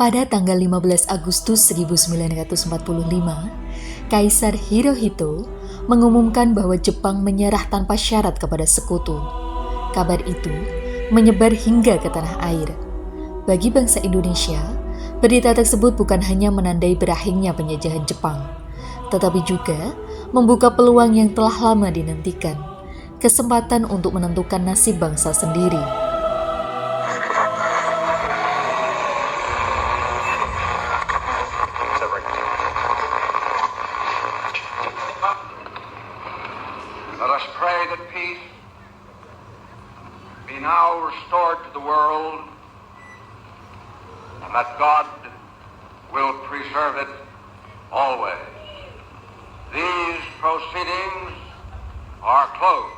Pada tanggal 15 Agustus 1945, Kaisar Hirohito mengumumkan bahwa Jepang menyerah tanpa syarat kepada sekutu. Kabar itu menyebar hingga ke tanah air. Bagi bangsa Indonesia, berita tersebut bukan hanya menandai berakhirnya penjajahan Jepang, tetapi juga membuka peluang yang telah lama dinantikan, kesempatan untuk menentukan nasib bangsa sendiri. Let us pray that peace be now restored to the world, and that God will preserve it always. These proceedings are closed.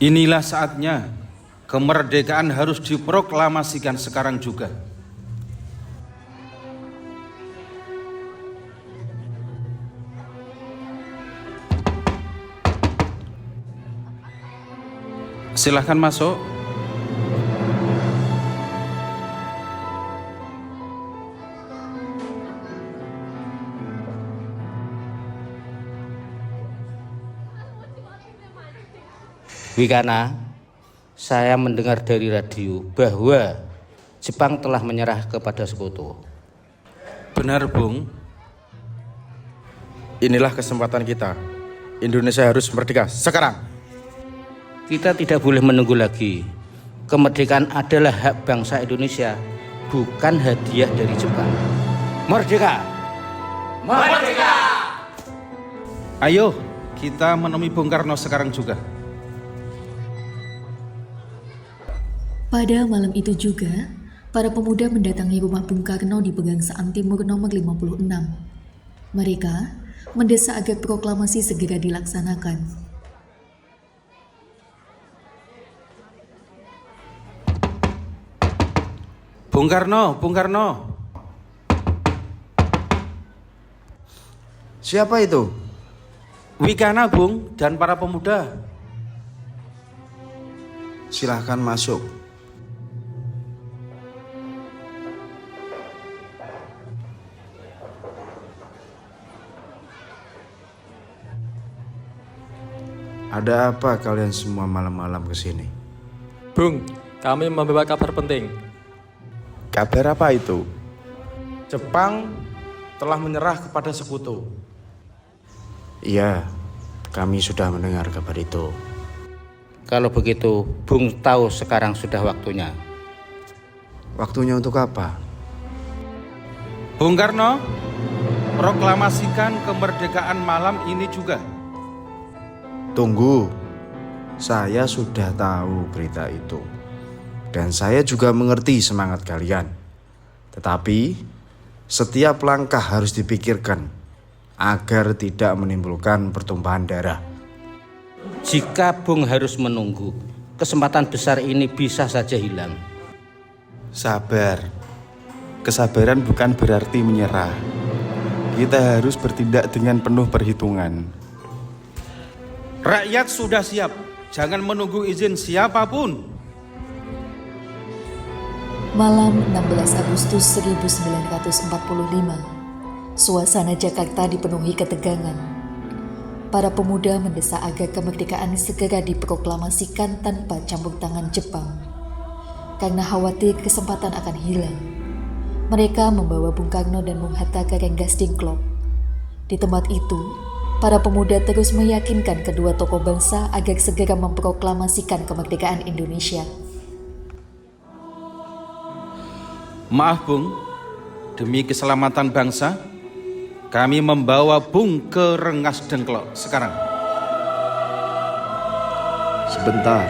Inilah saatnya kemerdekaan harus diproklamasikan sekarang juga. Silahkan masuk. Wikana, saya mendengar dari radio bahwa Jepang telah menyerah kepada sekutu. Benar, Bung. Inilah kesempatan kita. Indonesia harus merdeka sekarang. Kita tidak boleh menunggu lagi. Kemerdekaan adalah hak bangsa Indonesia, bukan hadiah dari Jepang. Merdeka! Merdeka! Ayo, kita menemui Bung Karno sekarang juga. Pada malam itu juga, para pemuda mendatangi rumah Bung Karno di Pegangsaan Timur nomor 56. Mereka mendesak agar proklamasi segera dilaksanakan. Bung Karno, Bung Karno. Siapa itu? Wikana, Bung, dan para pemuda. Silahkan masuk. Ada apa kalian semua malam-malam kesini? Bung, kami membawa kabar penting. Kabar apa itu? Jepang telah menyerah kepada sekutu. Iya, kami sudah mendengar kabar itu. Kalau begitu, Bung tahu sekarang sudah waktunya. Waktunya untuk apa? Bung Karno, proklamasikan kemerdekaan malam ini juga. Tunggu, saya sudah tahu berita itu. Dan saya juga mengerti semangat kalian. Tetapi, setiap langkah harus dipikirkan agar tidak menimbulkan pertumpahan darah. Jika Bung harus menunggu, kesempatan besar ini bisa saja hilang. Sabar. Kesabaran bukan berarti menyerah. Kita harus bertindak dengan penuh perhitungan. Rakyat sudah siap. Jangan menunggu izin siapapun. Malam 16 Agustus 1945, suasana Jakarta dipenuhi ketegangan. Para pemuda mendesak agar kemerdekaan segera diproklamasikan tanpa campur tangan Jepang. Karena khawatir kesempatan akan hilang, mereka membawa Bung Karno dan Bung Hatta ke Rengas Dengklok. Di tempat itu, para pemuda terus meyakinkan kedua tokoh bangsa agar segera memproklamasikan kemerdekaan Indonesia. Maaf Bung, demi keselamatan bangsa, kami membawa Bung ke Rengas Dengklok sekarang. Sebentar,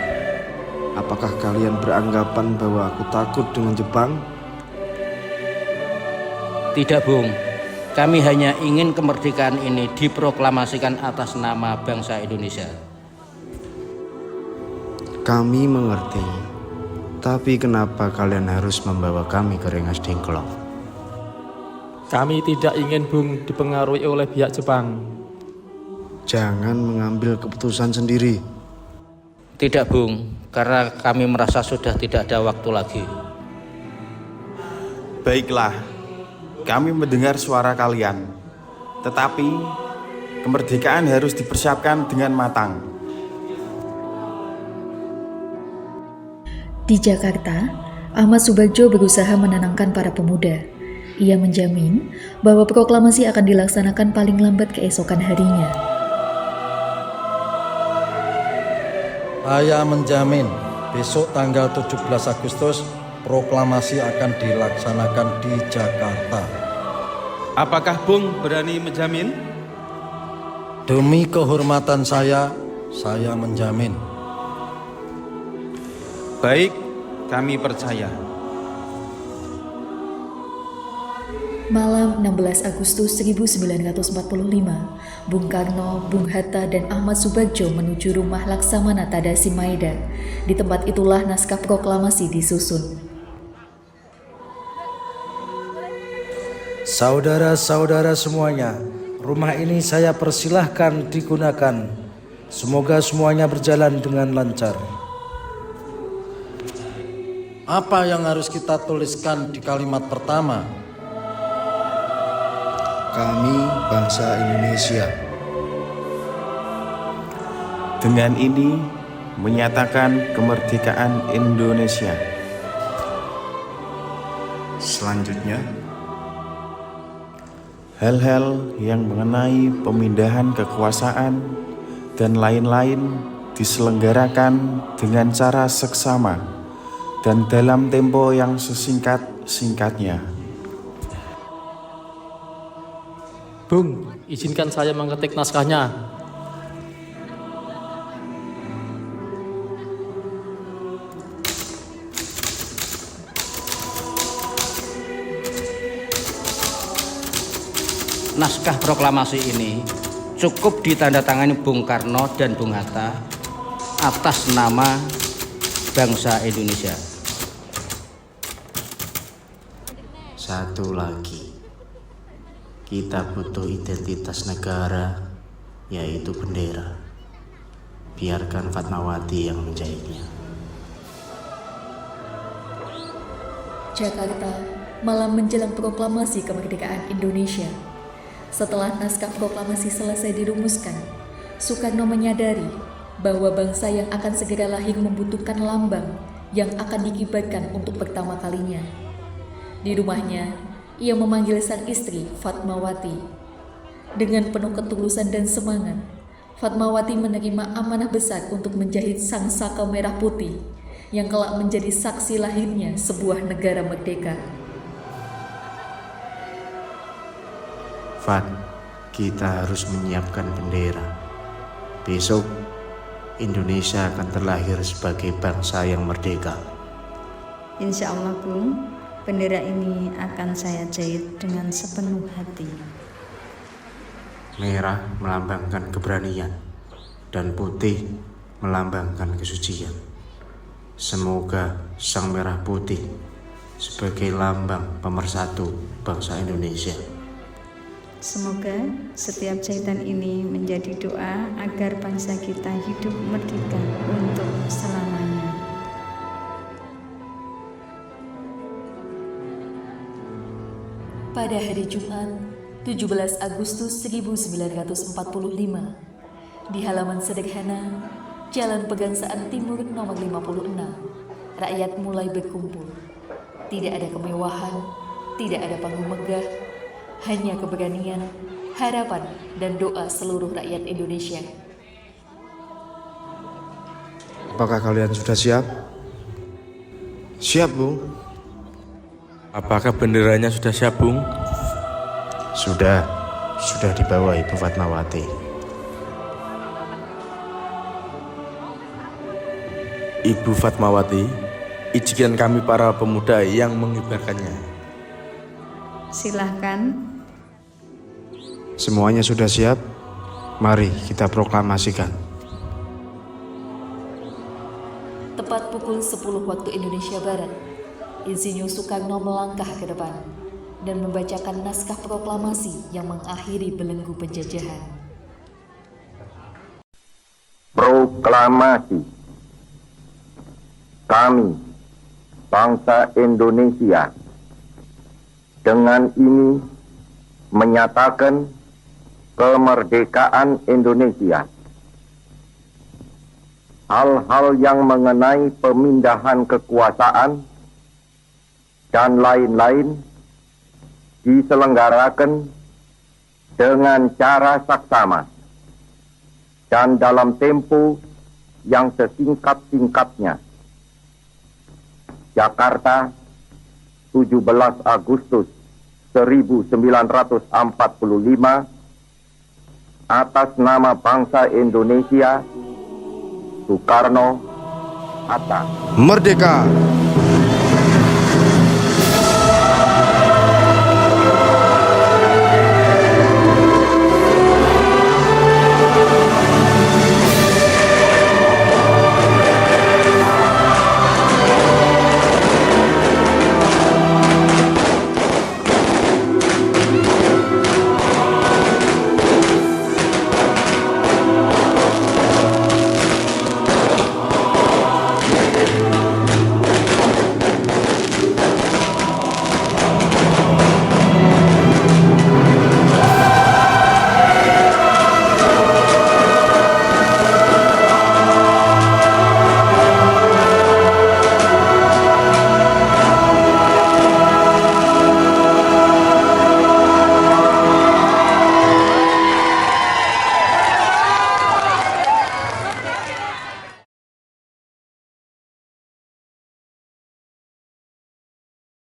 apakah kalian beranggapan bahwa aku takut dengan Jepang? Tidak, Bung. Kami hanya ingin kemerdekaan ini diproklamasikan atas nama bangsa Indonesia. Kami mengerti, tapi kenapa kalian harus membawa kami ke Rengas Dengklok? Kami tidak ingin Bung dipengaruhi oleh pihak Jepang. Jangan mengambil keputusan sendiri. Tidak, Bung, karena kami merasa sudah tidak ada waktu lagi. Baiklah, kami mendengar suara kalian. Tetapi kemerdekaan harus dipersiapkan dengan matang. Di Jakarta, Ahmad Subagjo berusaha menenangkan para pemuda. Ia menjamin bahwa proklamasi akan dilaksanakan paling lambat keesokan harinya. Saya menjamin besok tanggal 17 Agustus proklamasi akan dilaksanakan di Jakarta. Apakah Bung berani menjamin? Demi kehormatan saya menjamin. Baik, kami percaya. Malam 16 Agustus 1945, Bung Karno, Bung Hatta, dan Ahmad Subagjo menuju rumah Laksamana Tadashi Maeda. Di tempat itulah naskah proklamasi disusun. Saudara-saudara semuanya, rumah ini saya persilahkan digunakan. Semoga semuanya berjalan dengan lancar. Apa yang harus kita tuliskan di kalimat pertama? Kami bangsa Indonesia. Dengan ini menyatakan kemerdekaan Indonesia. Selanjutnya, Hal-hal yang mengenai pemindahan kekuasaan dan lain-lain diselenggarakan dengan cara seksama dan dalam tempo yang sesingkat-singkatnya. Bung, izinkan saya mengetik naskahnya. Naskah proklamasi ini cukup ditandatangani Bung Karno dan Bung Hatta atas nama bangsa Indonesia. satu lagi. Kita butuh identitas negara, yaitu bendera. Biarkan Fatmawati yang menjahitnya. Jakarta, malam menjelang proklamasi kemerdekaan Indonesia. Setelah naskah proklamasi selesai dirumuskan, Soekarno menyadari bahwa bangsa yang akan segera lahir membutuhkan lambang yang akan dikibarkan untuk pertama kalinya. Di rumahnya, ia memanggil sang istri Fatmawati. Dengan penuh ketulusan dan semangat, Fatmawati menerima amanah besar untuk menjahit sang saka merah putih yang kelak menjadi saksi lahirnya sebuah negara merdeka. Fat, kita harus menyiapkan bendera. Besok, Indonesia akan terlahir sebagai bangsa yang merdeka. Insya Allah, Bung, bendera ini akan saya jahit dengan sepenuh hati. Merah melambangkan keberanian dan putih melambangkan kesucian. Semoga sang merah putih sebagai lambang pemersatu bangsa Indonesia. Semoga setiap jahitan ini menjadi doa agar bangsa kita hidup merdeka untuk selamanya. Pada hari Jumat, 17 Agustus 1945, di halaman sederhana Jalan Pegangsaan Timur nomor 56, rakyat mulai berkumpul. Tidak ada kemewahan, tidak ada panggung megah, hanya keberanian, harapan, dan doa seluruh rakyat Indonesia. Apakah kalian sudah siap? Siap, Bung. Apakah benderanya sudah siap, Bung? Sudah dibawa Ibu Fatmawati. Ibu Fatmawati, izinkan kami para pemuda yang mengibarkannya. Silahkan. Semuanya sudah siap? Mari kita proklamasikan. Tepat pukul 10 waktu Indonesia Barat, Insinyur Soekarno melangkah ke depan dan membacakan naskah proklamasi yang mengakhiri belenggu penjajahan. Proklamasi. Kami, bangsa Indonesia, dengan ini menyatakan kemerdekaan Indonesia. Hal-hal yang mengenai pemindahan kekuasaan dan lain-lain diselenggarakan dengan cara saksama dan dalam tempo yang sesingkat-singkatnya. Jakarta, 17 Agustus 1945, atas nama bangsa Indonesia, Soekarno, Hatta. Merdeka!